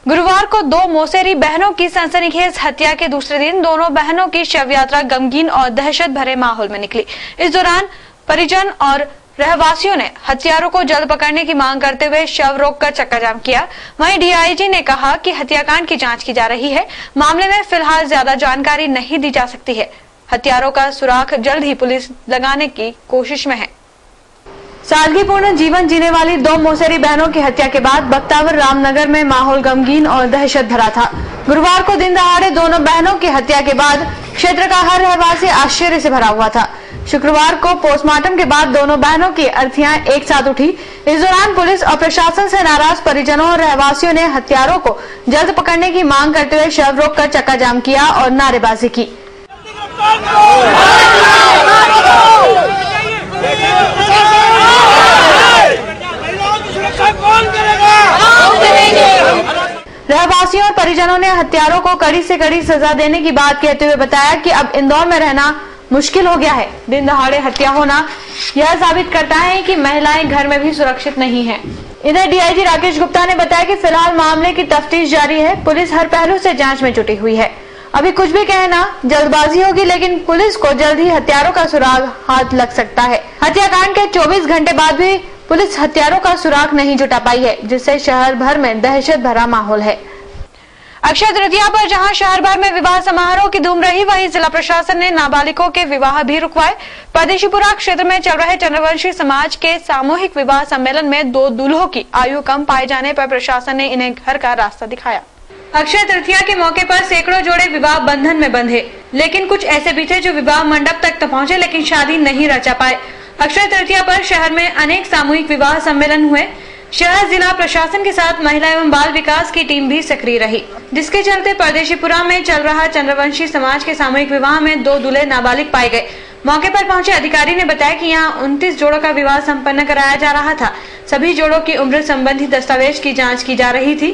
गुरुवार को दो मौसेरी बहनों की सनसनीखेज हत्या के दूसरे दिन दोनों बहनों की शव यात्रा गमगीन और दहशत भरे माहौल में निकली। इस दौरान परिजन और रहवासियों ने हत्यारों को जल्द पकड़ने की मांग करते हुए शव रोककर चक्का जाम किया। वहीं डीआईजी ने कहा कि हत्याकांड की जांच की जा रही है। मामले में फिलहाल ज्यादा जानकारी नहीं दी जा सकती है। हत्यारों का सुराग जल्द ही पुलिस लगाने की कोशिश में है। सादगीपूर्ण जीवन जीने वाली दो मौसेरी बहनों की हत्या के बाद बख्तावर रामनगर में माहौल गमगीन और दहशत भरा था। गुरुवार को दिन दहाड़े दोनों बहनों की हत्या के बाद क्षेत्र का हर रहवासी आश्चर्य से भरा हुआ था। शुक्रवार को पोस्टमार्टम के बाद दोनों बहनों की अर्थियां एक साथ उठी। इस दौरान पुलिस और प्रशासन से नाराज परिजनों और रहवासियों ने हत्यारों को जल्द पकड़ने की मांग करते हुए शव रोककर चक्का जाम किया और नारेबाजी की। रहवासियों और परिजनों ने हत्यारों को कड़ी से कड़ी सजा देने की बात कहते हुए बताया कि अब इंदौर में रहना मुश्किल हो गया है। दिन दहाड़े हत्या होना यह साबित करता है कि महिलाएं घर में भी सुरक्षित नहीं हैं। इधर डीआईजी राकेश गुप्ता ने बताया कि फिलहाल मामले की तफ्तीश जारी है। पुलिस हर पहलू से जांच में जुटी हुई है। अभी कुछ भी कहना जल्दबाजी होगी, लेकिन पुलिस को जल्द ही हत्यारों का सुराग हाथ लग सकता है। हत्याकांड के 24 घंटे बाद भी पुलिस हत्यारों का सुराग नहीं जुटा पाई है, जिससे शहर भर में दहशत भरा माहौल है। अक्षय तृतीया पर जहां शहर भर में विवाह समारोह की धूम रही, वहीं जिला प्रशासन ने नाबालिगों के विवाह भी रुकवाए। परदेशीपुरा क्षेत्र में चल रहे चंद्रवंशी समाज के सामूहिक विवाह सम्मेलन में दो दूल्हों की आयु कम पाए जाने पर प्रशासन ने इन्हें घर का रास्ता दिखाया। अक्षय तृतीया के मौके पर सैकड़ों जोड़े विवाह बंधन में बंधे, लेकिन कुछ ऐसे भी थे जो विवाह मंडप तक तो पहुंचे लेकिन शादी नहीं रचा पाए। अक्षय तृतीया पर शहर में अनेक सामूहिक विवाह सम्मेलन हुए। शहर जिला प्रशासन के साथ महिला एवं बाल विकास की टीम भी सक्रिय रही, जिसके चलते परदेशीपुरा में चल रहा चंद्रवंशी समाज के सामूहिक विवाह में दो दूल्हे नाबालिग पाए गए। मौके पर पहुंचे अधिकारी ने बताया कि यहां 29 जोड़ों का विवाह संपन्न कराया जा रहा था। सभी जोड़ों की उम्र संबंधी दस्तावेज की जाँच की जा रही थी,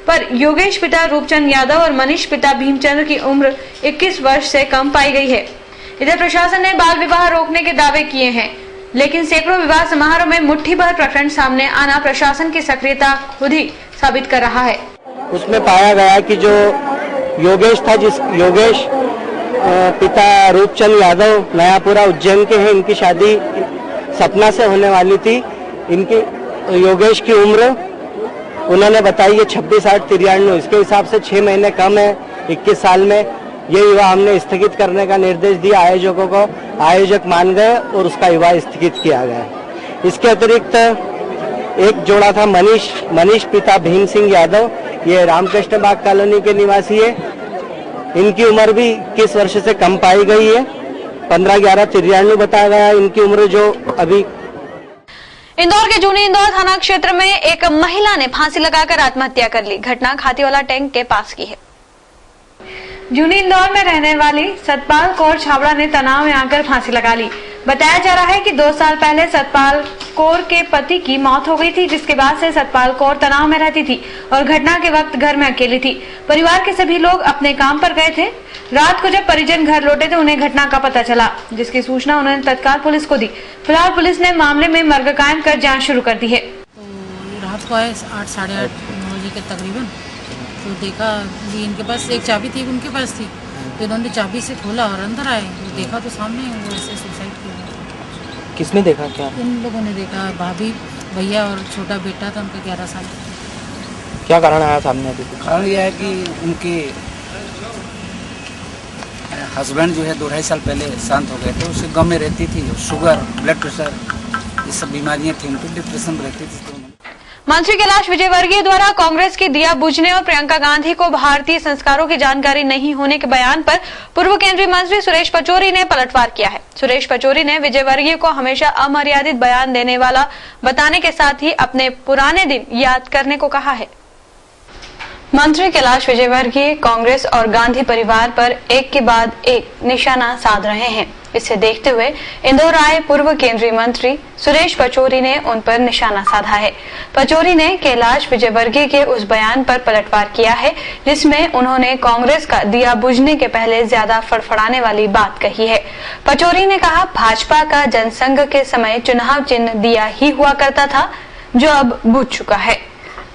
पर योगेश पिता रूपचंद यादव और मनीष पिता भीमचंद्र की उम्र 21 वर्ष से कम पाई गई है। इधर प्रशासन ने बाल विवाह रोकने के दावे किए हैं, लेकिन सैकड़ों विवाह समारोह में मुट्ठी भर प्रकरण सामने आना प्रशासन की सक्रियता खुद ही साबित कर रहा है। उसमें पाया गया कि जो योगेश था, जिस योगेश पिता रूपचंद यादव नयापुरा उज्जैन के हैं, इनकी शादी सपना से होने वाली थी। इनकी योगेश की उम्र उन्होंने बताई है 26, 8, 93। इसके हिसाब से 6 महीने कम है। 21 साल में ये विवाह हमने स्थगित करने का निर्देश दिया आयोजकों को। आयोजक मान गए और उसका विवाह स्थगित किया गया। इसके अतिरिक्त एक जोड़ा था मनीष पिता भीम सिंह यादव, ये रामकृष्ण बाग कॉलोनी के निवासी है। इनकी उम्र भी 21 वर्ष से कम पाई गई है। 15/11/93 बताया गया इनकी उम्र, जो अभी। इंदौर के जूनी इंदौर थाना क्षेत्र में एक महिला ने फांसी लगाकर आत्महत्या कर ली। घटना खातीवाला टैंक के पास की है। जूनी इंदौर में रहने वाली सतपाल कौर छाबड़ा ने तनाव में आकर फांसी लगा ली। बताया जा रहा है कि 2 साल पहले सतपाल कौर के पति की मौत हो गई थी, जिसके बाद से सतपाल कौर तनाव में रहती थी और घटना के वक्त घर में अकेली थी। परिवार के सभी लोग अपने काम पर गए थे। रात को जब परिजन घर लौटे तो उन्हें घटना का पता चला, जिसकी सूचना उन्होंने तत्काल पुलिस को दी। फिलहाल पुलिस ने मामले में मर्ग कायम कर जाँच शुरू कर दी है। तो रात को आए 8, साढ़े 8 बजे के तकरीबन, तो देखा जी इनके पास एक चाबी थी, उनके पास थी, तो इन्होंने चाबी से खोला और अंदर आए, तो देखा तो सामने वो ऐसे सुसाइड किया। किसने देखा? क्या इन लोगों ने देखा, भाभी, भैया और छोटा बेटा था उनका 11 साल का। क्या कारण आया सामने? अभी कारण यह है कि उनके हस्बैंड जो है 2-2.5 साल पहले शांत हो गए थे। उसे गम में रहती थी, शुगर, ब्लड प्रेशर, ये सब बीमारियां थी, उनको डिप्रेशन में रहती थी। मंत्री कैलाश विजयवर्गीय द्वारा कांग्रेस की दिया बुझने और प्रियंका गांधी को भारतीय संस्कारों की जानकारी नहीं होने के बयान पर पूर्व केंद्रीय मंत्री सुरेश पचौरी ने पलटवार किया है। सुरेश पचौरी ने विजयवर्गीय को हमेशा अमर्यादित बयान देने वाला बताने के साथ ही अपने पुराने दिन याद करने को कहा है। मंत्री कैलाश विजयवर्गीय कांग्रेस और गांधी परिवार पर एक के बाद एक निशाना साध रहे हैं। इसे देखते हुए इंदौर आए पूर्व केंद्रीय मंत्री सुरेश पचौरी ने उन पर निशाना साधा है। पचौरी ने कैलाश विजयवर्गीय के उस बयान पर पलटवार किया है, जिसमें उन्होंने कांग्रेस का दिया बुझने के पहले ज्यादा फड़फड़ाने वाली बात कही है। पचौरी ने कहा, भाजपा का जनसंघ के समय चुनाव चिन्ह दिया ही हुआ करता था, जो अब बुझ चुका है।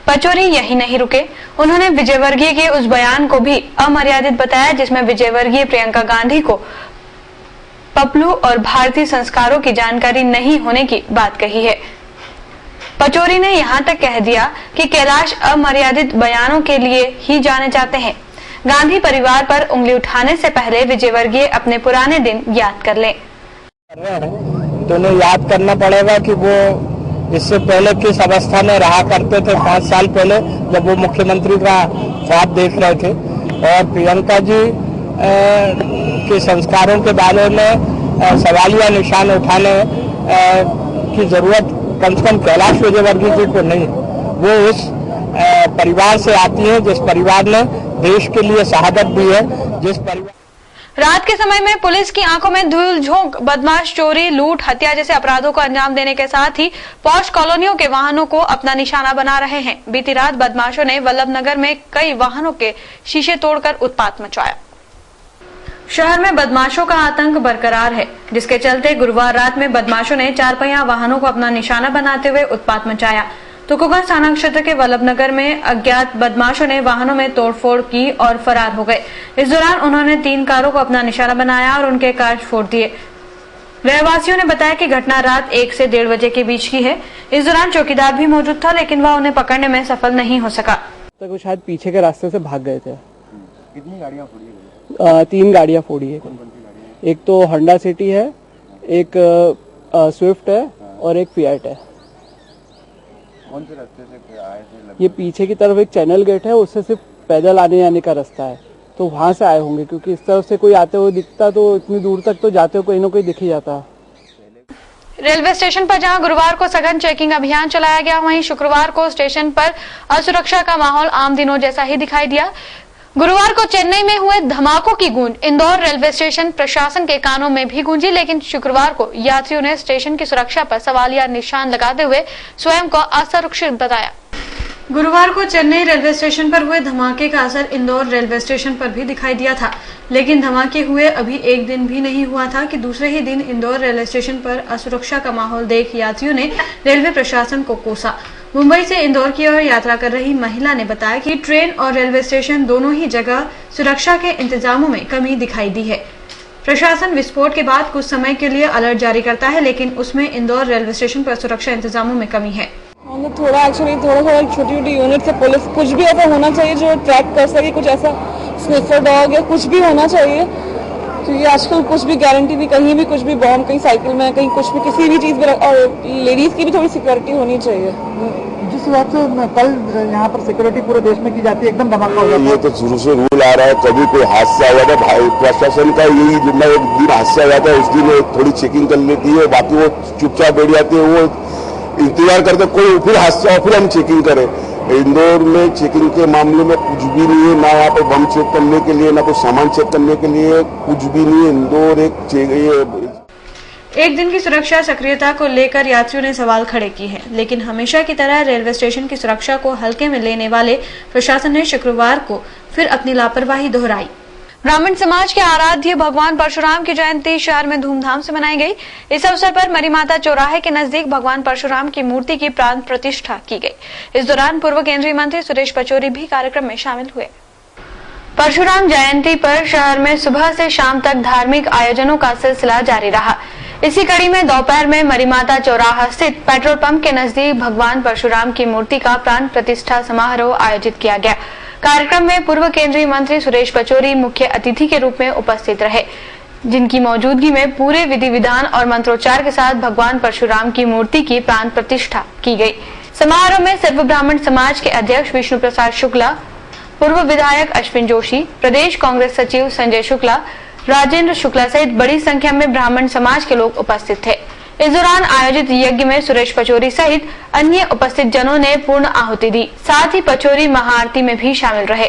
पचौरी यही नहीं रुके, उन्होंने विजयवर्गीय के उस बयान को भी अमर्यादित बताया जिसमें विजयवर्गीय प्रियंका गांधी को पपलू और भारतीय संस्कारों की जानकारी नहीं होने की बात कही है। पचौरी ने यहाँ तक कह दिया कि कैलाश अमर्यादित बयानों के लिए ही जाने जाते हैं। गांधी परिवार पर उंगली उठाने से पहले विजयवर्गीय अपने पुराने दिन याद कर लें। तो उन्हें याद करना पड़ेगा कि वो इससे पहले किस अवस्था में रहा करते थे 5 साल पहले, जब वो मुख्यमंत्री का ख्वाब देख रहे थे। और प्रियंका जी के संस्कारों के बारे में सवालिया निशान उठाने की जरूरत कम से कम कैलाश विजयवर्गीय जी को नहीं। वो उस परिवार से आती है जिस परिवार ने देश के लिए शहादत दी है, जिस परिवार। रात के समय में पुलिस की आंखों में धूल झोंक बदमाश चोरी, लूट, हत्या जैसे अपराधों को अंजाम देने के साथ ही पॉश कॉलोनियों के वाहनों को अपना निशाना बना रहे हैं। बीती रात बदमाशों ने वल्लभनगर में कई वाहनों के शीशे तोड़कर उत्पात मचाया। शहर में बदमाशों का आतंक बरकरार है, जिसके चलते गुरुवार रात में बदमाशों ने 4 पहिया वाहनों को अपना निशाना बनाते हुए उत्पात मचाया। तुकोगंज थाना क्षेत्र के वल्लभनगर में अज्ञात बदमाशों ने वाहनों में तोड़फोड़ की और फरार हो गए। इस दौरान उन्होंने 3 कारों को अपना निशाना बनाया और उनके कांच फोड़ दिए। रहवासियों ने बताया कि घटना रात 1 से 1:30 बजे के बीच की है। इस दौरान चौकीदार भी मौजूद था, लेकिन वह उन्हें पकड़ने में सफल नहीं हो सका। तो वो शायद पीछे के रास्ते से भाग गए थे। कितनी गाड़ियां फोड़ी है? 3 गाड़ियां फोड़ी है। एक तो होंडा सिटी है, एक स्विफ्ट है और एक फिएट है। कौन से रास्ते से आए थे? ये पीछे की तरफ एक चैनल गेट है, उससे सिर्फ पैदल आने जाने का रास्ता है, तो वहां से आए होंगे, क्योंकि इस तरफ से कोई आते हुए दिखता तो इतनी दूर तक तो जाते हुए कोई ना कोई दिख ही जाता। रेलवे स्टेशन पर जहां गुरुवार को सघन चेकिंग अभियान चलाया गया, वहीं शुक्रवार को स्टेशन पर असुरक्षा का माहौल आम दिनों जैसा ही दिखाई दिया। गुरुवार को चेन्नई में हुए धमाकों की गूंज इंदौर रेलवे स्टेशन प्रशासन के कानों में भी गूंजी, लेकिन शुक्रवार को यात्रियों ने स्टेशन की सुरक्षा पर सवालिया निशान लगाते हुए स्वयं को असुरक्षित बताया। गुरुवार को चेन्नई रेलवे स्टेशन पर हुए धमाके का असर इंदौर रेलवे स्टेशन पर भी दिखाई दिया था, लेकिन धमाके हुए अभी 1 दिन भी नहीं हुआ था कि दूसरे ही दिन इंदौर रेलवे स्टेशन पर असुरक्षा का माहौल देख यात्रियों ने रेलवे प्रशासन को कोसा। मुंबई से इंदौर की ओर यात्रा कर रही महिला ने बताया कि ट्रेन और रेलवे स्टेशन दोनों ही जगह सुरक्षा के इंतजामों में कमी दिखाई दी है। प्रशासन विस्फोट के बाद कुछ समय के लिए अलर्ट जारी करता है, लेकिन उसमें इंदौर रेलवे स्टेशन पर सुरक्षा इंतजामों में कमी है। थोड़ा छोटी छोटी यूनिट से पुलिस कुछ भी ऐसा होना चाहिए जो ट्रैक कर सके, कुछ ऐसा स्निफर डॉग या कुछ भी होना चाहिए, क्योंकि आजकल कुछ भी गारंटी नहीं, कहीं भी कुछ भी बॉम्ब, कहीं साइकिल में, कहीं कुछ भी, किसी भी चीज में, और लेडीज की भी थोड़ी सिक्योरिटी होनी चाहिए। जिस हिसाब से कल यहाँ पर सिक्योरिटी पूरे देश में की जाती है, एकदम धमाका हो जाता है। ये तो शुरू से रूल आ रहा है, कभी कोई हादसा हुआ था प्रशासन का यही जिम्मा, एक दिन हादसा हुआ था उस दिन थोड़ी चेकिंग कर लेती है, बाकी वो चुपचाप बैठ जाती है, वो इंतजार करते कोई फिर हादसा हो फिर हम चेकिंग करें। इंदौर में चेकिंग के मामले में कुछ भी नहीं है, ना यहाँ पर बम चेक करने के लिए, ना कोई सामान चेक करने के लिए, कुछ भी नहीं है। इंदौर एक दिन की सुरक्षा सक्रियता को लेकर यात्रियों ने सवाल खड़े किए हैं, लेकिन हमेशा की तरह रेलवे स्टेशन की सुरक्षा को हल्के में लेने वाले प्रशासन ने शुक्रवार को फिर अपनी लापरवाही दोहराई। ब्राह्मण समाज के आराध्य भगवान परशुराम की जयंती शहर में धूमधाम से मनाई गई। इस अवसर पर मरीमाता चौराहे के नजदीक भगवान परशुराम की मूर्ति की प्राण प्रतिष्ठा की गई। इस दौरान पूर्व केंद्रीय मंत्री सुरेश पचौरी भी कार्यक्रम में शामिल हुए। परशुराम जयंती पर शहर में सुबह से शाम तक धार्मिक आयोजनों का सिलसिला जारी रहा। इसी कड़ी में दोपहर में मरीमाता चौराहा स्थित पेट्रोल पंप के नजदीक भगवान परशुराम की मूर्ति का प्राण प्रतिष्ठा समारोह आयोजित किया गया। कार्यक्रम में पूर्व केंद्रीय मंत्री सुरेश पचौरी मुख्य अतिथि के रूप में उपस्थित रहे, जिनकी मौजूदगी में पूरे विधि विधान और मंत्रोच्चार के साथ भगवान परशुराम की मूर्ति की प्राण प्रतिष्ठा की गई। समारोह में सर्व ब्राह्मण समाज के अध्यक्ष विष्णु प्रसाद शुक्ला, पूर्व विधायक अश्विन जोशी, प्रदेश कांग्रेस सचिव संजय शुक्ला, राजेंद्र शुक्ला सहित बड़ी संख्या में ब्राह्मण समाज के लोग उपस्थित थे। इस दौरान आयोजित यज्ञ में सुरेश पचौरी सहित अन्य उपस्थित जनों ने पूर्ण आहुति दी। साथ ही पचौरी महाआरती में भी शामिल रहे।